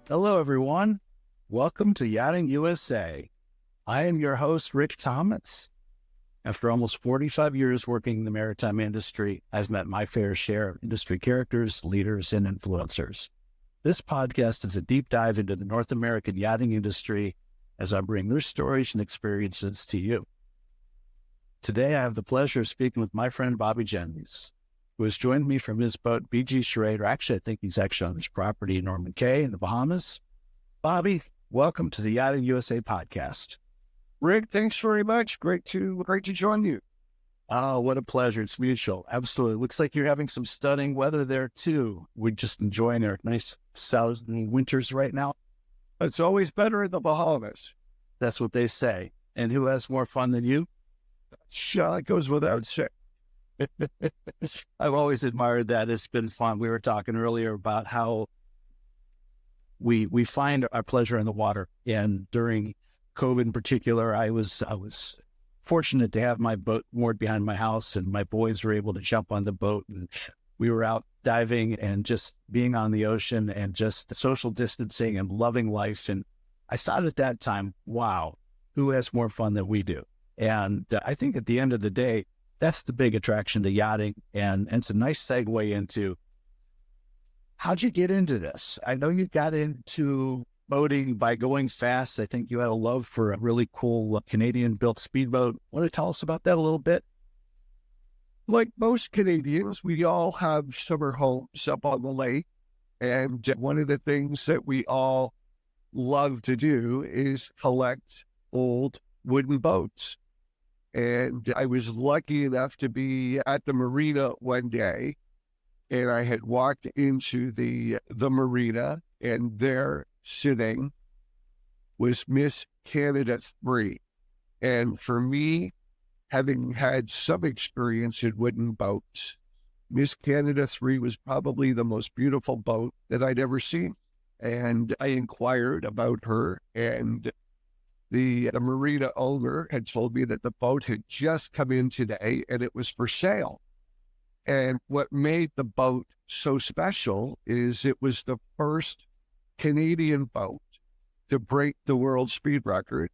Hello, everyone. Welcome to Yachting USA. I am your host, Rick Thomas. After almost 45 years working in the maritime industry, I've met my fair share of industry characters, leaders, and influencers. This podcast is a deep dive into the North American yachting industry as I bring their stories and experiences to you. Today, I have the pleasure of speaking with my friend, Bobby Genovese, who has joined me from his boat, BG Charade, or actually, I think he's actually on his property in Norman Cay in the Bahamas. Bobby, welcome to the Yachting USA podcast. Rick, thanks very much. Great to join you. Oh, what a pleasure. It's mutual. Absolutely. Looks like you're having some stunning weather there, too. We're just enjoying our nice southern winters right now. It's always better in the Bahamas. That's what they say. And who has more fun than you? Sure, it goes without saying. I've always admired that. It's been fun. We were talking earlier about how we find our pleasure in the water. And during COVID in particular, I was fortunate to have my boat moored behind my house, and my boys were able to jump on the boat, and we were out diving and just being on the ocean and just social distancing and loving life. And I thought at that time, wow, who has more fun than we do? And I think at the end of the day, that's the big attraction to yachting. And it's a nice segue into, how'd you get into this? I know you got into boating by going fast. I think you had a love for a really cool Canadian-built speedboat. Want to tell us about that a little bit? Like most Canadians, we all have summer homes up on the lake. And one of the things that we all love to do is collect old wooden boats. And I was lucky enough to be at the marina one day, and I had walked into the marina, and there sitting was Miss Canada 3. And for me, having had some experience in wooden boats, Miss Canada 3 was probably the most beautiful boat that I'd ever seen. And I inquired about her, and the marina owner had told me that the boat had just come in today and it was for sale. And what made the boat so special is it was the first Canadian boat to break the world speed record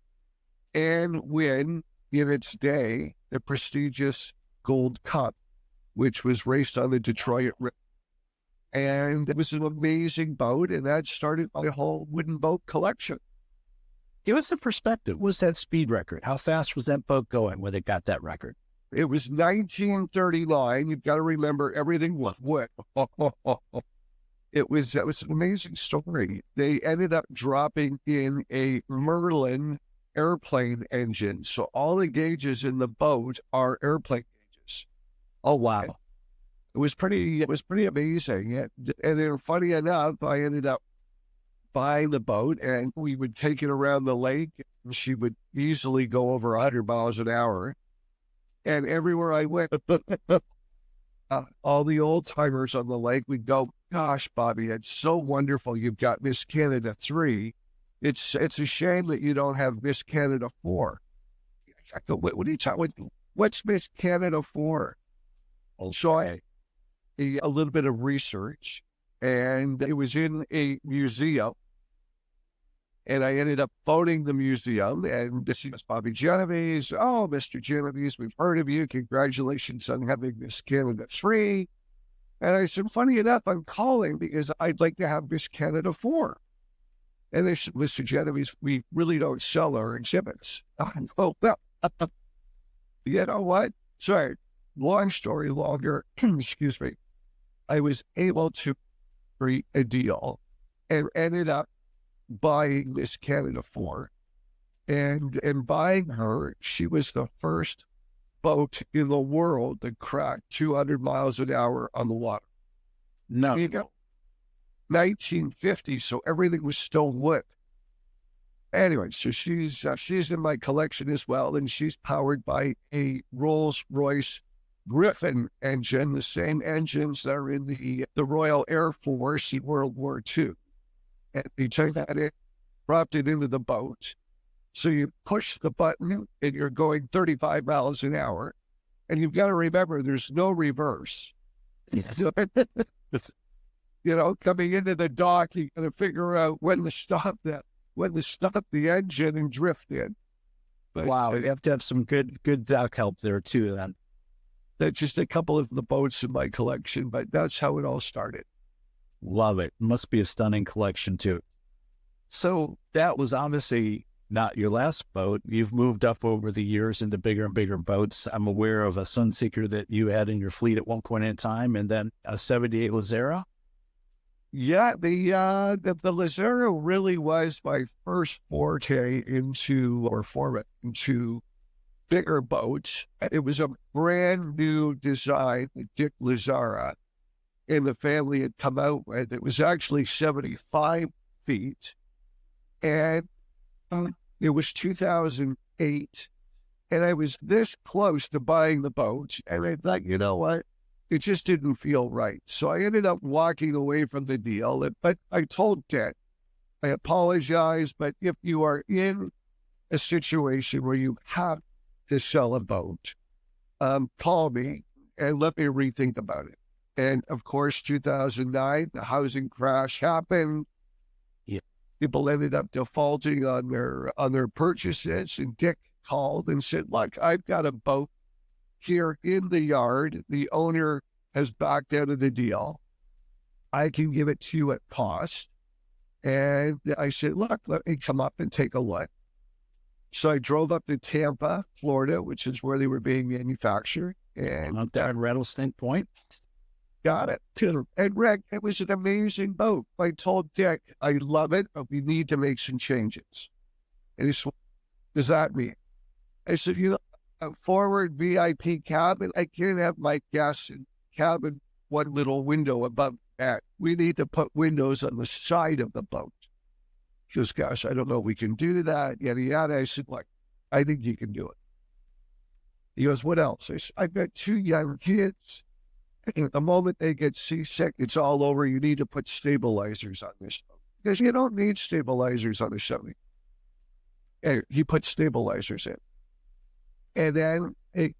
and win, in its day, the prestigious Gold Cup, which was raced on the Detroit River. And it was an amazing boat, and that started my whole wooden boat collection. Give us a perspective. What was that speed record? How fast was that boat going when it got that record? It was 1939. You've got to remember everything was wood. That was an amazing story. They ended up dropping in a Merlin airplane engine. So all the gauges in the boat are airplane gauges. Oh, wow. It was pretty amazing. And then funny enough, I ended up buying the boat, and we would take it around the lake. She would easily go over 100 miles an hour. And everywhere I went, all the old timers on the lake would go, "Gosh, Bobby, it's so wonderful. You've got Miss Canada 3. It's a shame that you don't have Miss Canada 4. I go, what are you talking about? What's Miss Canada 4? So I did a little bit of research, and it was in a museum. And I ended up phoning the museum, and this is Bobby Genovese. "Oh, Mr. Genovese, we've heard of you. Congratulations on having Miss Canada 3. And I said, "Funny enough, I'm calling because I'd like to have Miss Canada 4. And they said, "Mr. Genovese, we really don't sell our exhibits." I go, "Well, you know what?" Sorry, long story longer, excuse me. I was able to create a deal and ended up buying Miss Canada 4. And in buying her, she was the first boat in the world to crack 200 miles an hour on the water. No. You go, 1950, so everything was still wood. Anyway, so she's in my collection as well, and she's powered by a Rolls-Royce Griffin engine, the same engines that are in the Royal Air Force in World War II. And you take that in, dropped it into the boat. So you push the button and you're going 35 miles an hour. And you've got to remember there's no reverse. coming into the dock, you got to figure out when to stop the engine and drift in. But, wow, you have to have some good dock help there too. Then that's just a couple of the boats in my collection, but that's how it all started. love it. Must be a stunning collection too. So that was obviously not your last boat. You've moved up over the years into bigger and bigger boats. I'm aware of a Sunseeker that you had in your fleet at one point in time, and then a 78 Lazera. Yeah, the Lazaro really was my first forte into bigger boats. It was a brand new design that Dick Lazara and the family had come out with. It was actually 75 feet, and it was 2008, and I was this close to buying the boat, and I thought, you know what? It just didn't feel right. So I ended up walking away from the deal. But I told Dick, I apologize, but if you are in a situation where you have to sell a boat, call me and let me rethink about it. And of course, 2009, the housing crash happened. Yeah. People ended up defaulting on their purchases, and Dick called and said, look, I've got a boat here in the yard. The owner has backed out of the deal. I can give it to you at cost. And I said, look, let me come up and take a look. So I drove up to Tampa, Florida, which is where they were being manufactured. And Out there at Rattlesnake Point. got it. And Rick, it was an amazing boat. I told Dick, I love it, but we need to make some changes. And he said, what does that mean? I said, a forward VIP cabin, I can't have my guests in cabin one little window above that. We need to put windows on the side of the boat. He goes, gosh, I don't know if we can do that, yada, yada. I said, look, I think you can do it. He goes, what else? I said, I've got 2 young kids. And the moment they get seasick, it's all over. You need to put stabilizers on this boat. Because you don't need stabilizers on a 70. And he put stabilizers in. And then it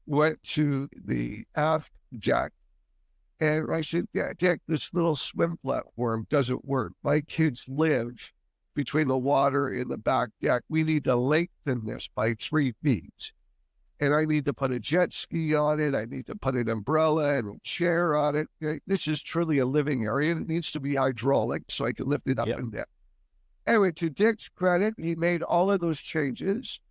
went to the aft deck. And I said, yeah, Dick, this little swim platform doesn't work. My kids live between the water and the back deck. We need to lengthen this by 3 feet. And I need to put a jet ski on it. I need to put an umbrella and a chair on it. This is truly a living area. It needs to be hydraulic so I can lift it up and down. Anyway, to Dick's credit, he made all of those changes.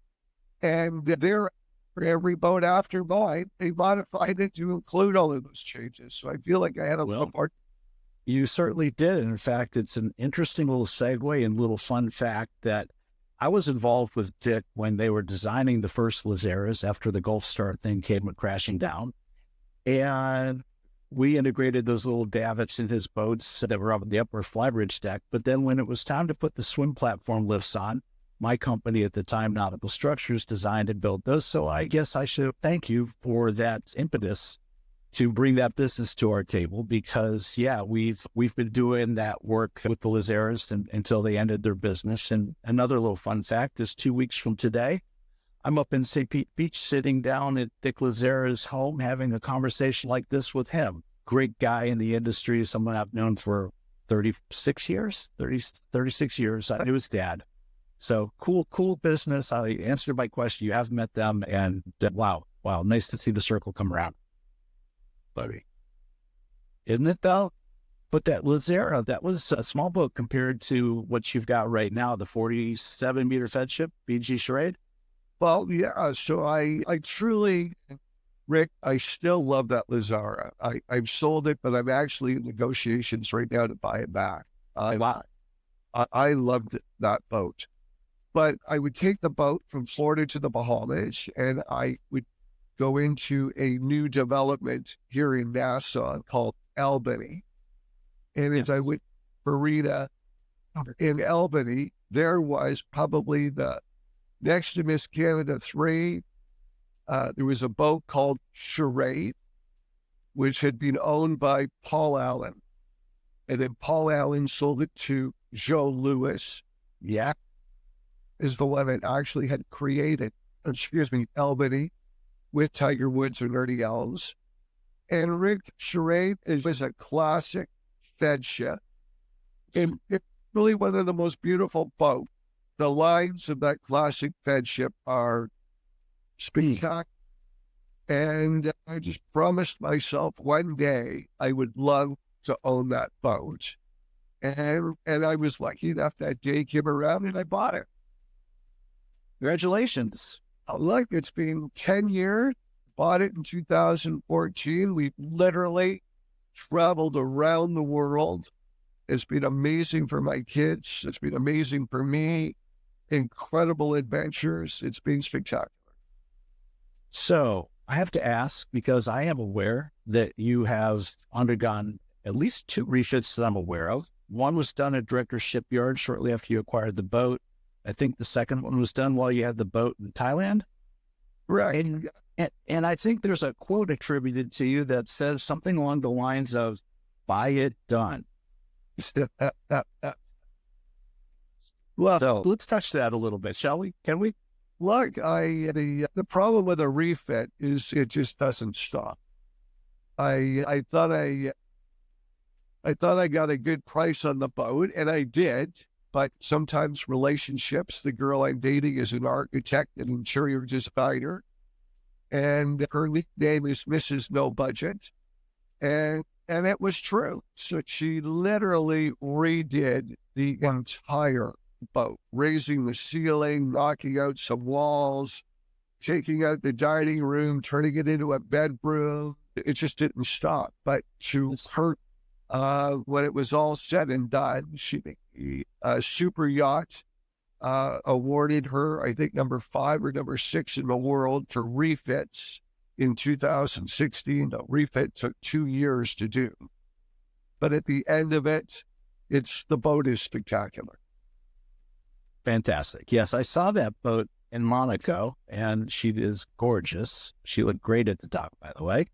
And there, for every boat after mine, they modified it to include all of those changes. So I feel like I had a little part. You certainly did. In fact, it's an interesting little segue and little fun fact that I was involved with Dick when they were designing the first Lazeras after the Gulf Star thing came crashing down. And we integrated those little davits in his boats that were up the upper flybridge deck. But then when it was time to put the swim platform lifts on, my company at the time, Nautical Structures, designed and built those. So I guess I should thank you for that impetus to bring that business to our table, because we've been doing that work with the Lazeras until they ended their business. And another little fun fact is 2 weeks from today, I'm up in St. Pete Beach sitting down at Dick Lazera's home having a conversation like this with him. Great guy in the industry, someone I've known for 36 years. I knew his dad. So cool business. I answered my question. You have met them, and wow, nice to see the circle come around. Buddy, isn't it though? But that Lazera, that was a small boat compared to what you've got right now, the 47-meter Feadship BG Charade. Well, yeah. So I truly, Rick, I still love that Lazara. I've sold it, but I'm actually in negotiations right now to buy it back. I loved that boat. But I would take the boat from Florida to the Bahamas, and I would go into a new development here in Nassau called Albany. And as I went Marina in Albany, there was probably the next to Miss Canada 3. There was a boat called Charade, which had been owned by Paul Allen. And then Paul Allen sold it to Joe Louis. Yacht is the one that actually had created, Albany, with Tiger Woods and Ernie Els. And Rick, Charade was a classic Feadship. And it's really one of the most beautiful boats. The lines of that classic Feadship are spectacular. And I just promised myself one day I would love to own that boat. And I was lucky enough that day came around and I bought it. Congratulations. Look, it's been 10 years. Bought it in 2014. We've literally traveled around the world. It's been amazing for my kids. It's been amazing for me. Incredible adventures. It's been spectacular. So I have to ask, because I am aware that you have undergone at least 2 refits that I'm aware of. One was done at Director's Shipyard shortly after you acquired the boat. I think the second one was done while you had the boat in Thailand. Right. And I think there's a quote attributed to you that says something along the lines of, buy it done. Well, so let's touch that a little bit, shall we? Can we? Look, the problem with a refit is it just doesn't stop. I thought I got a good price on the boat, and I did. But sometimes relationships, the girl I'm dating is an architect and interior designer, and her nickname is Mrs. No Budget. And it was true. So she literally redid the entire boat, raising the ceiling, knocking out some walls, taking out the dining room, turning it into a bedroom. It just didn't stop. But to her, when it was all said and done, Superyacht awarded her, I think, number 5 or number 6 in the world for refits in 2016. The refit took 2 years to do. But at the end of it, the boat is spectacular. Fantastic. Yes, I saw that boat in Monaco, and she is gorgeous. She looked great at the dock, by the way.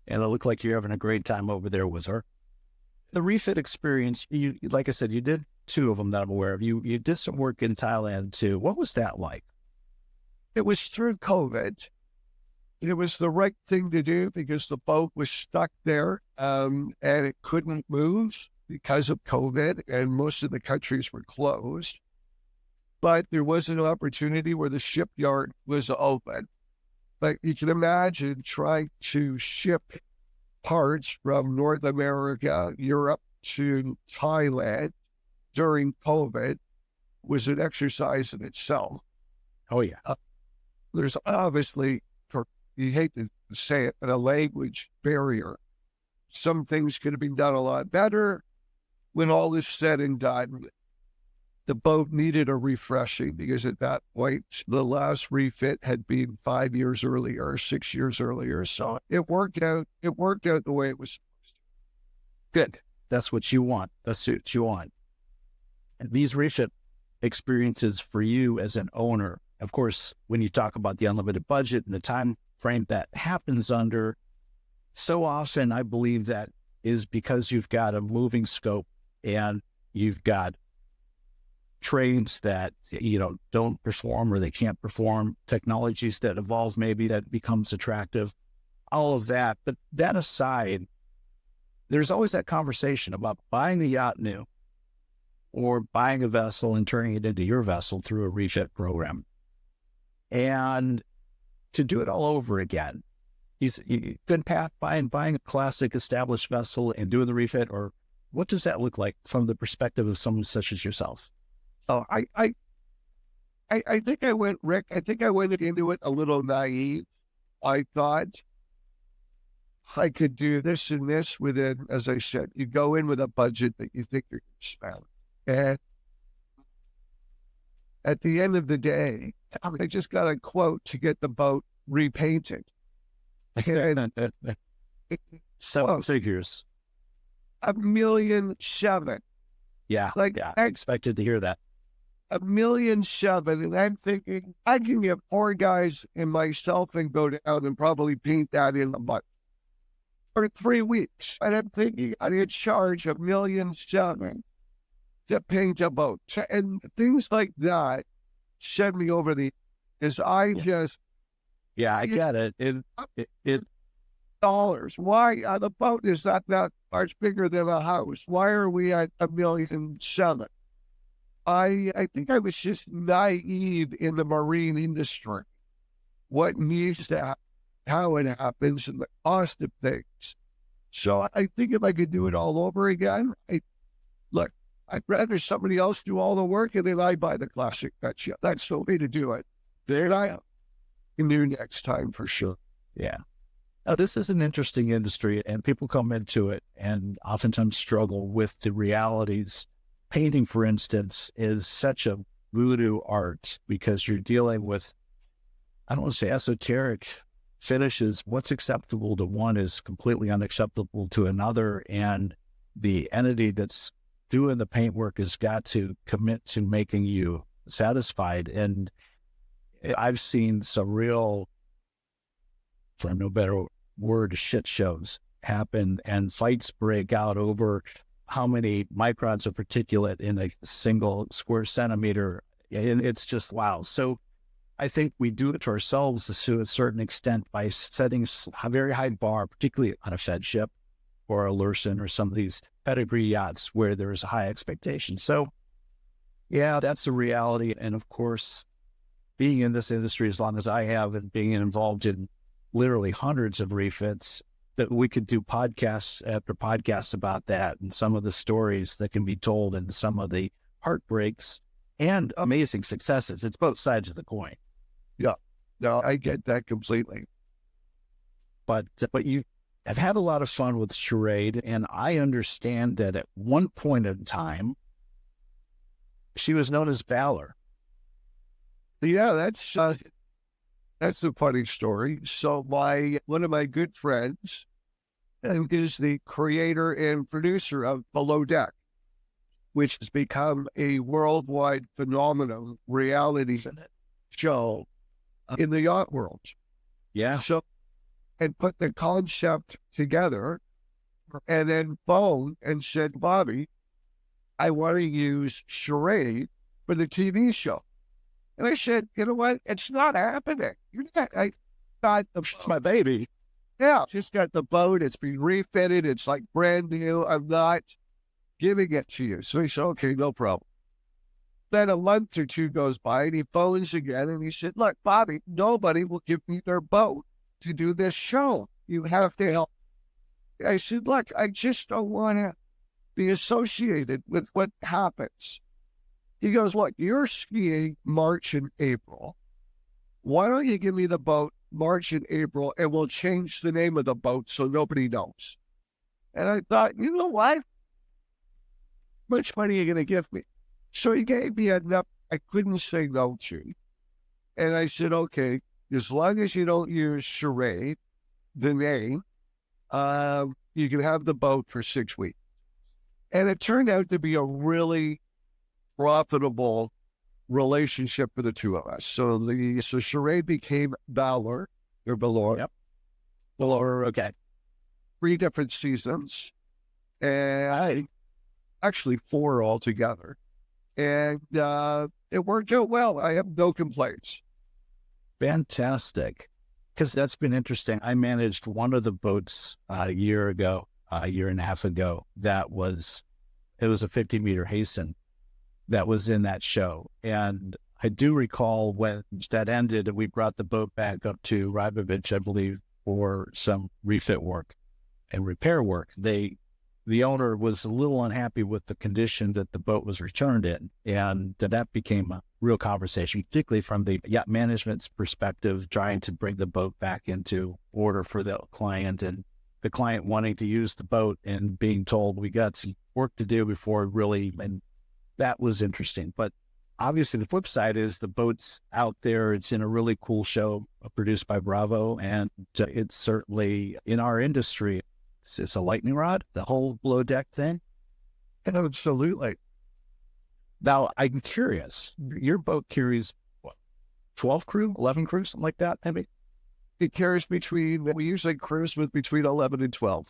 And it looked like you're having a great time over there with her. The refit experience, you, like I said, you did 2 of them that I'm aware of. You did some work in Thailand too. What was that like? It was through COVID. It was the right thing to do because the boat was stuck there and it couldn't move because of COVID, and most of the countries were closed. But there was an opportunity where the shipyard was open. But you can imagine trying to ship parts from North America, Europe to Thailand during COVID was an exercise in itself. Oh, yeah. There's obviously, you hate to say it, but a language barrier. Some things could have been done a lot better. When all is said and done, the boat needed a refreshing because at that point, the last refit had been 5 years earlier, or 6 years earlier. So it worked out. It worked out the way it was supposed to. Good. That's what you want. That's what you want. And these refit experiences for you as an owner, of course, when you talk about the unlimited budget and the time frame that happens under, so often I believe that is because you've got a moving scope and you've got trades that, don't perform or they can't perform, technologies that evolve maybe that becomes attractive, all of that. But that aside, there's always that conversation about buying a yacht new or buying a vessel and turning it into your vessel through a refit program. And to do it all over again, good path buying a classic established vessel and doing the refit, or what does that look like from the perspective of someone such as yourself? Oh, I think I went, Rick, I think I went into it a little naive. I thought I could do this and this within, as I said, you go in with a budget that you think you're going to spend. And at the end of the day, I just got a quote to get the boat repainted. And so figures. $1.7 million. Yeah, I expected to hear that. $1.7 million, and I'm thinking I can get 4 guys and myself and go down and probably paint that in a month or 3 weeks. And I'm thinking I did charge $1.7 million to paint a boat, and things like that shed me over the. Is I just. Yeah, I get it. Why? The boat is not that much bigger than a house. Why are we at $1,000,007? I think I was just naive in the marine industry. What needs to happen, how it happens, and the cost of things. So I think if I could do it all over again, I'd rather somebody else do all the work and then I buy the classic Feadship. That's the way to do it. There I can do next time for sure. Yeah. Now, this is an interesting industry, and people come into it and oftentimes struggle with the realities. Painting, for instance, is such a voodoo art because you're dealing with, I don't want to say esoteric finishes. What's acceptable to one is completely unacceptable to another, and the entity that's doing the paintwork has got to commit to making you satisfied. And I've seen some real, for no better word, shit shows happen, and fights break out over how many microns of particulate in a single square centimeter. And it's just, wow. So I think we do it to ourselves to a certain extent by setting a very high bar, particularly on a Feadship or a Lursen or some of these pedigree yachts where there's a high expectation. So yeah, that's the reality. And of course, being in this industry as long as I have and being involved in literally hundreds of refits, that we could do podcasts after podcasts about that and some of the stories that can be told and some of the heartbreaks and amazing successes. It's both sides of the coin. Yeah, no, I get that completely. But you have had a lot of fun with Charade, and I understand that at one point in time, she was known as Valor. Yeah, that's a funny story. So one of my good friends is the creator and producer of Below Deck, which has become a worldwide phenomenon reality show in the yacht world. Yeah. So, and put the concept together and then phoned and said, Bobby, I want to use Charade for the TV show. And I said, you know what? It's not happening. It's my baby. Yeah, just got the boat. It's been refitted. It's like brand new. I'm not giving it to you. So he said, okay, no problem. Then a month or two goes by and he phones again and he said, look, Bobby, nobody will give me their boat to do this show. You have to help. I said, look, I just don't want to be associated with what happens. He goes, look, you're skiing March and April. Why don't you give me the boat March and April and we'll change the name of the boat so nobody knows? And I thought, you know what? How much money are you going to give me? So he gave me enough I couldn't say no to. And I said, okay, as long as you don't use Charade, the name, you can have the boat for 6 weeks. And it turned out to be a really profitable relationship for the two of us. So Charade became Valor, or Valor. Yep. Valor, okay. 3 different seasons. And actually 4 altogether. And it worked out well. I have no complaints. Fantastic. Because that's been interesting. I managed one of the boats a year and a half ago. It was a 50-meter Hasten that was in that show. And I do recall when that ended, we brought the boat back up to Rybovich, I believe, for some refit work and repair work. The owner was a little unhappy with the condition that the boat was returned in. And that became a real conversation, particularly from the yacht management's perspective, trying to bring the boat back into order for the client, and the client wanting to use the boat and being told we got some work to do before and that was interesting. But obviously the flip side is the boat's out there. It's in a really cool show produced by Bravo. And it's certainly in our industry. It's a lightning rod, the whole Below Deck thing. Absolutely. Now, I'm curious, your boat carries what, 12 crew, 11 crew, something like that, maybe? It carries we usually cruise with between 11 and 12.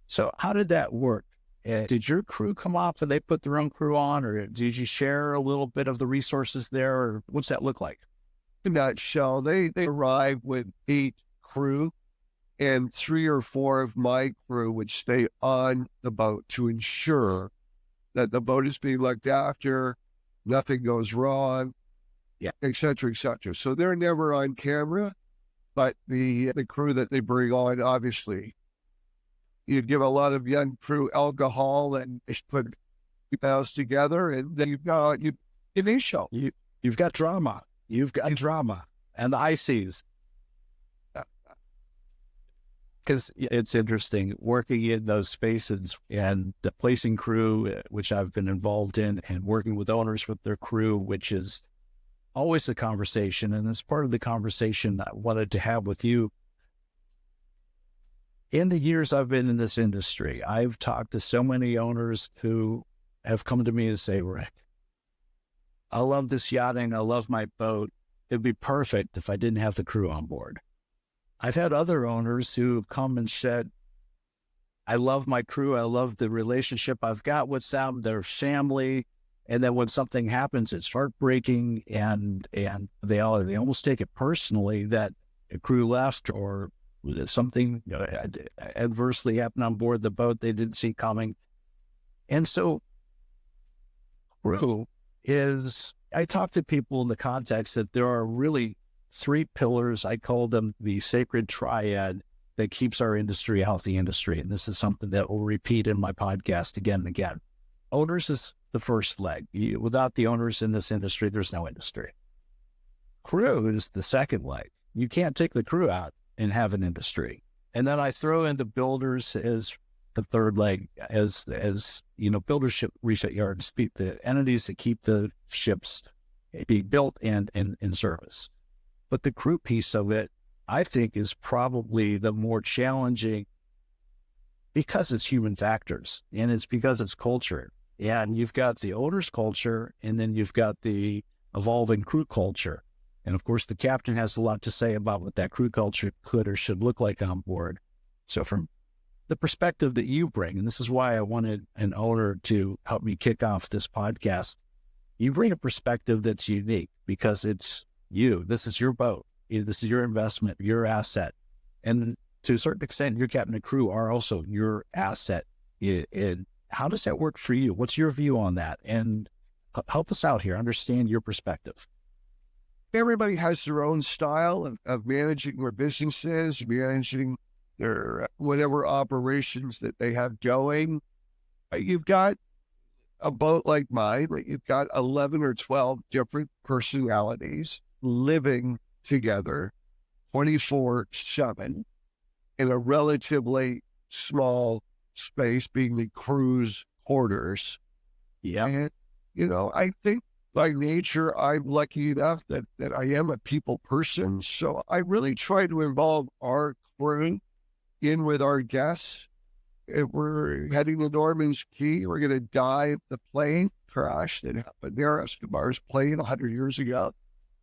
So how did that work? Did your crew come off and they put their own crew on, or did you share a little bit of the resources there, or what's that look like? In that show, they arrived with 8 crew, and 3 or 4 of my crew would stay on the boat to ensure that the boat is being looked after, nothing goes wrong, et cetera, et cetera. So they're never on camera, but the crew that they bring on, obviously, you give a lot of young crew alcohol and they put pounds together, and then you've got an show. You've got drama. You've got drama and the high seas. Because it's interesting working in those spaces and the placing crew, which I've been involved in, and working with owners with their crew, which is always a conversation. And it's part of the conversation I wanted to have with you. In the years I've been in this industry, I've talked to so many owners who have come to me and say, Rick, I love this yachting. I love my boat. It'd be perfect if I didn't have the crew on board. I've had other owners who have come and said, I love my crew. I love the relationship I've got with them, their family. And then when something happens, it's heartbreaking, and they almost take it personally that a crew left or something adversely happened on board the boat they didn't see coming. And so crew is, I talk to people in the context that there are really 3 pillars. I call them the sacred triad that keeps our industry a healthy industry. And this is something that will repeat in my podcast again and again. Owners is the first leg. Without the owners in this industry, there's no industry. Crew is the second leg. You can't take the crew out and have an industry. And then I throw into builders as the third leg, as builders, refit yards, the entities that keep the ships being built and in service. But the crew piece of it, I think, is probably the more challenging because it's human factors and it's because it's culture. And you've got the owner's culture, and then you've got the evolving crew culture. And of course, the captain has a lot to say about what that crew culture could or should look like on board. So from the perspective that you bring, and this is why I wanted an owner to help me kick off this podcast, you bring a perspective that's unique because it's you. This is your boat. This is your investment, your asset. And to a certain extent, your captain and crew are also your asset. How does that work for you? What's your view on that? And help us out here, understand your perspective. Everybody has their own style of managing their businesses, managing their whatever operations that they have going. You've got a boat like mine, you've got 11 or 12 different personalities living together 24/7 in a relatively small space, being the crew's quarters. Yeah. And, I think by nature, I'm lucky enough that I am a people person. So I really try to involve our crew in with our guests. If we're heading to Norman's Key, we're going to dive the plane crash that happened there, Escobar's plane 100 years ago.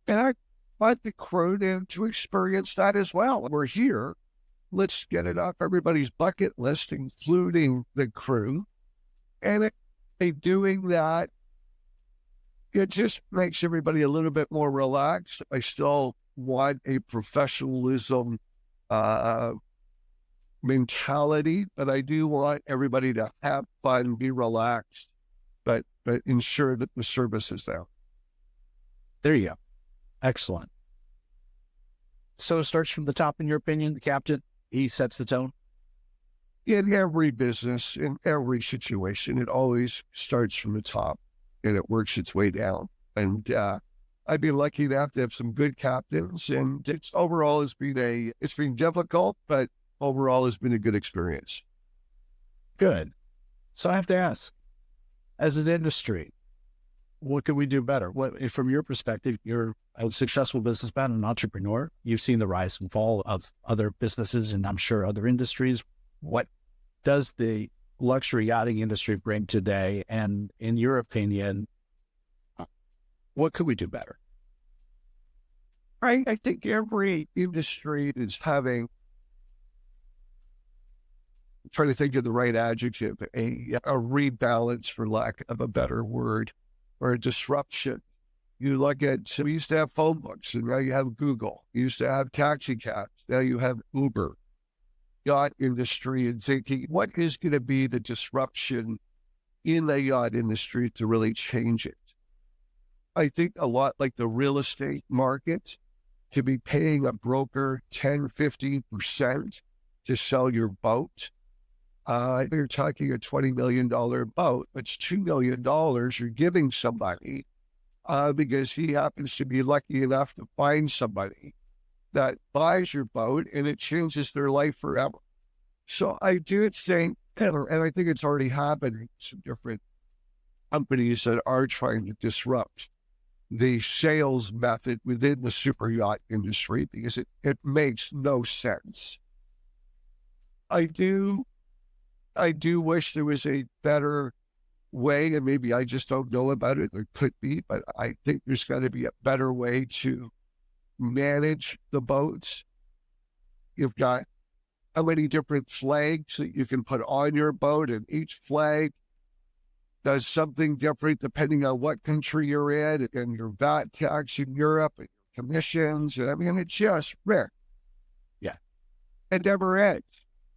And I want the crew to experience that as well. We're here. Let's get it off everybody's bucket list, including the crew. And by doing that, it just makes everybody a little bit more relaxed. I still want a professionalism mentality, but I do want everybody to have fun, be relaxed, but ensure that the service is there. There you go. Excellent. So it starts from the top, in your opinion, the captain, he sets the tone? In every business, in every situation, it always starts from the top and it works its way down. And I'd be lucky to have some good captains, and it's been difficult, but overall has been a good experience. Good. So I have to ask, as an industry, what can we do better? What, from your perspective, you're a successful businessman, an entrepreneur. You've seen the rise and fall of other businesses and I'm sure other industries. What does the luxury yachting industry bring today? And in your opinion, what could we do better? I think every industry is having, I'm trying to think of the right adjective, a rebalance, for lack of a better word, or a disruption. You look at, we used to have phone books, and now you have Google. You used to have taxi cabs, now you have Uber. yacht industry and thinking, what is going to be the disruption in the yacht industry to really change it? I think a lot like the real estate market, to be paying a broker 10, 15% to sell your boat. You're talking a $20 million boat, it's $2 million you're giving somebody because he happens to be lucky enough to find somebody that buys your boat and it changes their life forever. So I do think, and I think it's already happening, some different companies that are trying to disrupt the sales method within the super yacht industry because it makes no sense. I do wish there was a better way, and maybe I just don't know about it. There could be, but I think there's got to be a better way to manage the boats. You've got how many different flags that you can put on your boat, and each flag does something different depending on what country you're in, and your VAT tax in Europe, and your commissions. And I mean, it's just rare. Yeah. It never ends.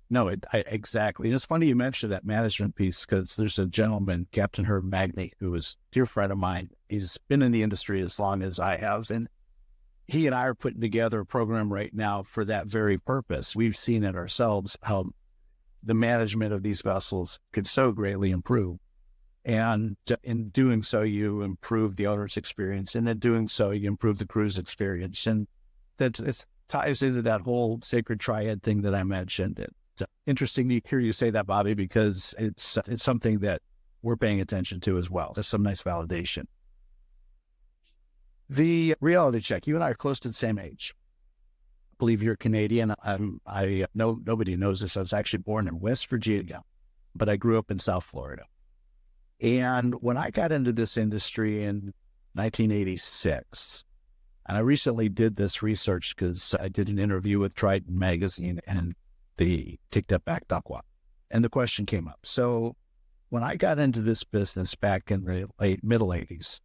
No, exactly. And it's funny you mentioned that management piece because there's a gentleman, Captain Herb Magny, who is a dear friend of mine. He's been in the industry as long as I have. And he and I are putting together a program right now for that very purpose. We've seen it ourselves, how the management of these vessels could so greatly improve. And in doing so, you improve the owner's experience. And in doing so, you improve the crew's experience. And that it ties into that whole sacred triad thing that I mentioned. It's interesting to hear you say that, Bobby, because it's something that we're paying attention to as well. That's some nice validation. The reality check. You and I are close to the same age. I believe you're Canadian. I know nobody knows this. I was actually born in West Virginia, but I grew up in South Florida. And when I got into this industry in 1986, and I recently did this research because I did an interview with Trident Magazine and the Take That Back Duckwa. And the question came up. So when I got into this business back in the middle 80s,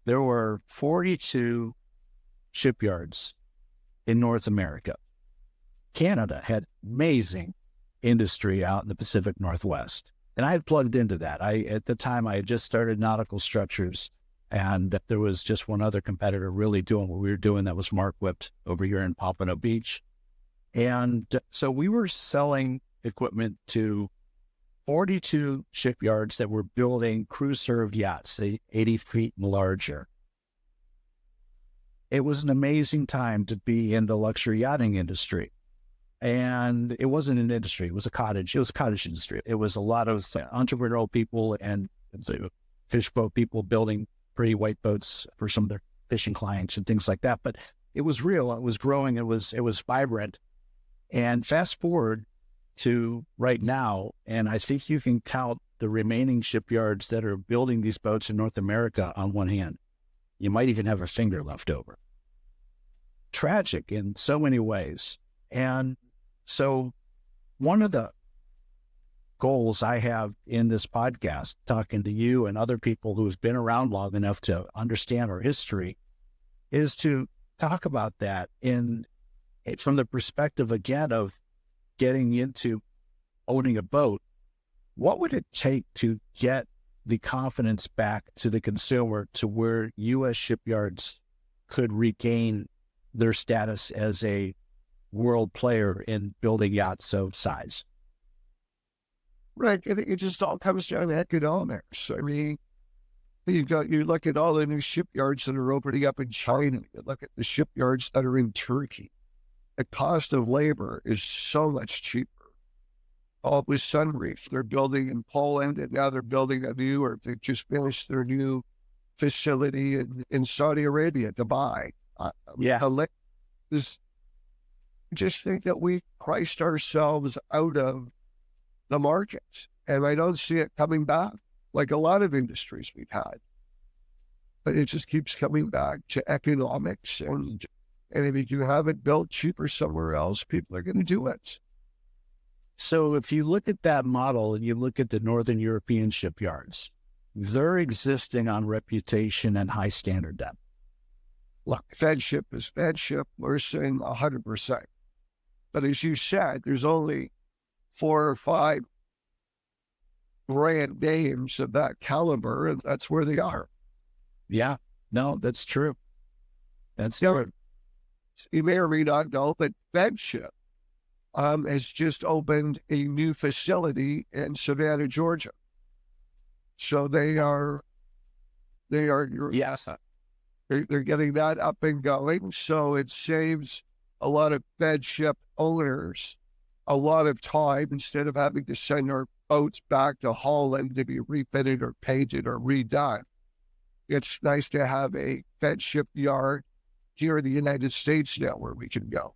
there were 42 shipyards in North America. Canada had amazing industry out in the Pacific Northwest. And I had plugged into that. At the time, I had just started nautical structures, and there was just one other competitor really doing what we were doing. That was Mark Whipped over here in Pompano Beach. And so we were selling equipment to 42 shipyards that were building crew-served yachts, 80 feet and larger. It was an amazing time to be in the luxury yachting industry. And it wasn't an industry. It was a cottage industry. It was a lot of entrepreneurial people and fish boat people building pretty white boats for some of their fishing clients and things like that. But it was real. It was growing. It was vibrant. And fast forward to right now, and I think you can count the remaining shipyards that are building these boats in North America on one hand. You might even have a finger left over. Tragic in so many ways. And so one of the goals I have in this podcast, talking to you and other people who've been around long enough to understand our history, is to talk about that from the perspective, again, of getting into owning a boat. What would it take to get the confidence back to the consumer to where U.S. shipyards could regain their status as a world player in building yachts of size? Right. I think it just all comes down to economics. I mean, you look at all the new shipyards that are opening up in China. You look at the shipyards that are in Turkey. The cost of labor is so much cheaper. All with Sunreef, they're building in Poland, and now they're building or they just finished their new facility in Saudi Arabia, Dubai. Just think that we priced ourselves out of the market, and I don't see it coming back like a lot of industries we've had. But it just keeps coming back to economics, and if you can have it built cheaper somewhere else, people are going to do it. So if you look at that model and you look at the Northern European shipyards, they're existing on reputation and high standard depth. Look, Feadship is Feadship. We're saying 100%. But as you said, there's only 4 or 5 brand names of that caliber, and that's where they are. Yeah, no, that's true. That's So, true. you may or may not know that Feadship has just opened a new facility in Savannah, Georgia. So Yes. they're getting that up and going. So it saves a lot of Feadship owners a lot of time instead of having to send our boats back to Holland to be refitted or painted or redone. It's nice to have a Feadship yard here in the United States now where we can go.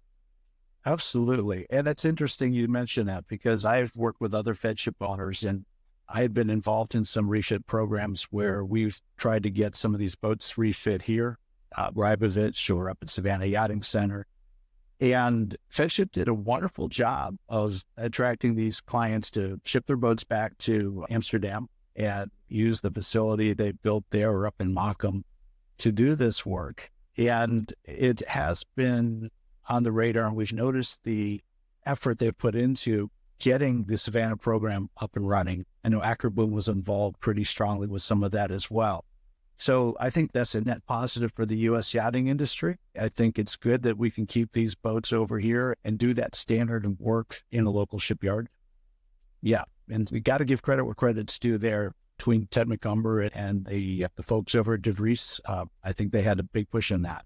Absolutely. And it's interesting you mentioned that because I've worked with other Feadship owners and I've been involved in some refit programs where we've tried to get some of these boats refit here, Rybovich or up at Savannah Yachting Center. And Feadship did a wonderful job of attracting these clients to ship their boats back to Amsterdam and use the facility they built there or up in Markham to do this work. And it has been on the radar, and we've noticed the effort they've put into getting the Savannah program up and running. I know Ackerboom was involved pretty strongly with some of that as well. So I think that's a net positive for the U.S. yachting industry. I think it's good that we can keep these boats over here and do that standard and work in a local shipyard. Yeah, and we got to give credit where credit's due there between Ted McCumber and the folks over at DeVries. I think they had a big push in that.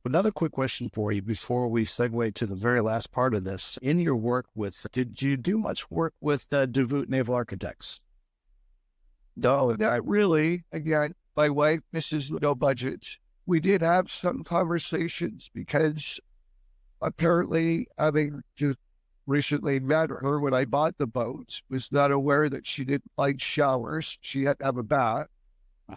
Another quick question for you before we segue to the very last part of this. In your work with, did you do much work with DeVoot Naval Architects? No, not really. Again, my wife misses no budget. We did have some conversations because apparently, having just recently met her when I bought the boat, was not aware that she didn't like showers. She had to have a bath.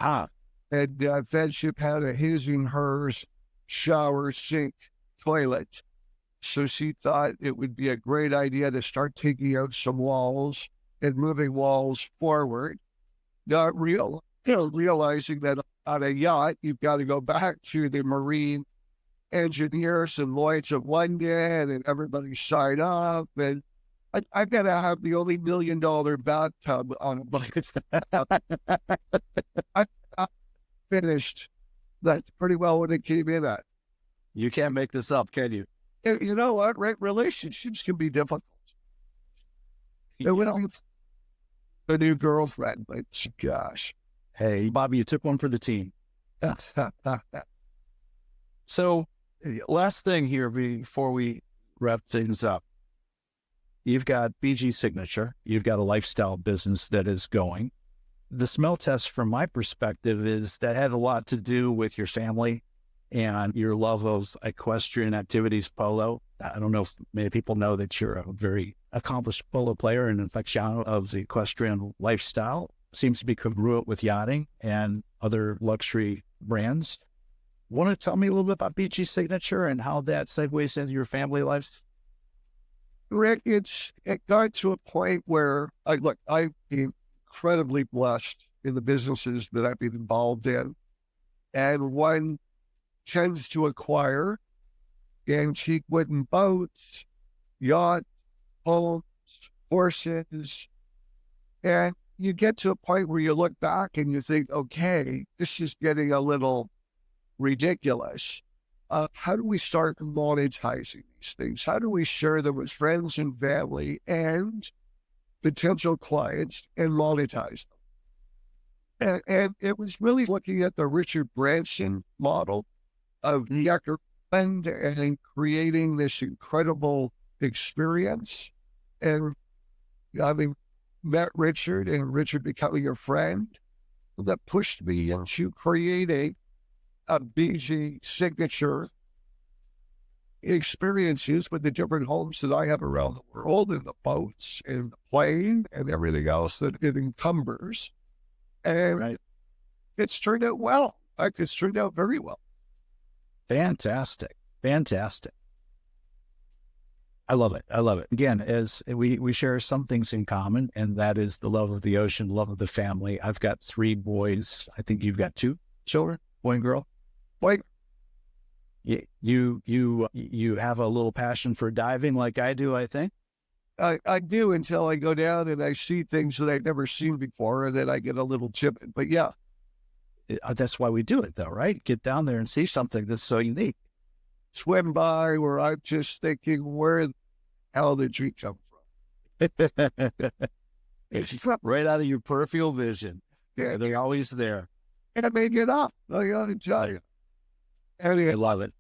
Ah, And Feadship had a his and hers shower, sink, toilet. So she thought it would be a great idea to start taking out some walls and moving walls forward. Not realizing that on a yacht, you've got to go back to the marine engineers and Lloyd's of London and everybody sign off. And I've got to have the only $1 million bathtub on a boat. I finished. That's pretty well what it came in at. you can't make this up, can you? You know what? Right? Relationships can be difficult. It went on a new girlfriend, but gosh. Hey, Bobby, you took one for the team. So, last thing here before we wrap things up. You've got BG Signature. You've got a lifestyle business that is going. The smell test, from my perspective, is that had a lot to do with your family and your love of equestrian activities, polo. I don't know if many people know that you're a very accomplished polo player and aficionado of the equestrian lifestyle. Seems to be congruent with yachting and other luxury brands. Want to tell me a little bit about BG Signature and how that segues into your family life? Rick, it got to a point where I've been incredibly blessed in the businesses that I've been involved in. And one tends to acquire antique wooden boats, yachts, homes, horses. And you get to a point where you look back and you think, okay, this is getting a little ridiculous. How do we start monetizing these things? How do we share them with friends and family and potential clients and monetize them? And it was really looking at the Richard Branson model of Decker Fund and creating this incredible experience. And having met Richard and Richard becoming a friend, that pushed me into creating a BG Signature experiences with the different homes that I have around the world and the boats and the plane and everything else that it encumbers. And it's turned out well. In fact, it's turned out very well. Fantastic. Fantastic. I love it. I love it. Again, as we share some things in common, and that is the love of the ocean, love of the family. I've got 3 boys. I think you've got 2 children, boy and girl. Like, You have a little passion for diving like I do, I think. I do until I go down and I see things that I've never seen before, and then I get a little timid. But yeah, That's why we do it, though, right? Get down there and see something that's so unique. swim by where I'm just thinking, where the hell did you come from? It's right out of your peripheral vision. Yeah, They're always there. can't make it up. I gotta tell you. Anyway, I love it.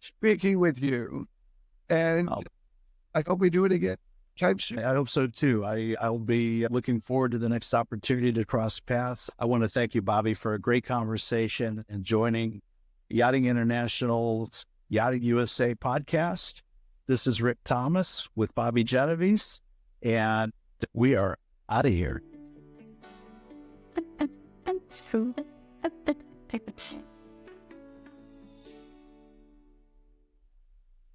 speaking with you, and Oh. I hope we do it again. Time soon. I hope so too. I'll be looking forward to the next opportunity to cross paths. I want to thank you, Bobby, for a great conversation and joining Yachting International's Yachting USA podcast. This is Rick Thomas with Bobby Genovese, and we are out of here.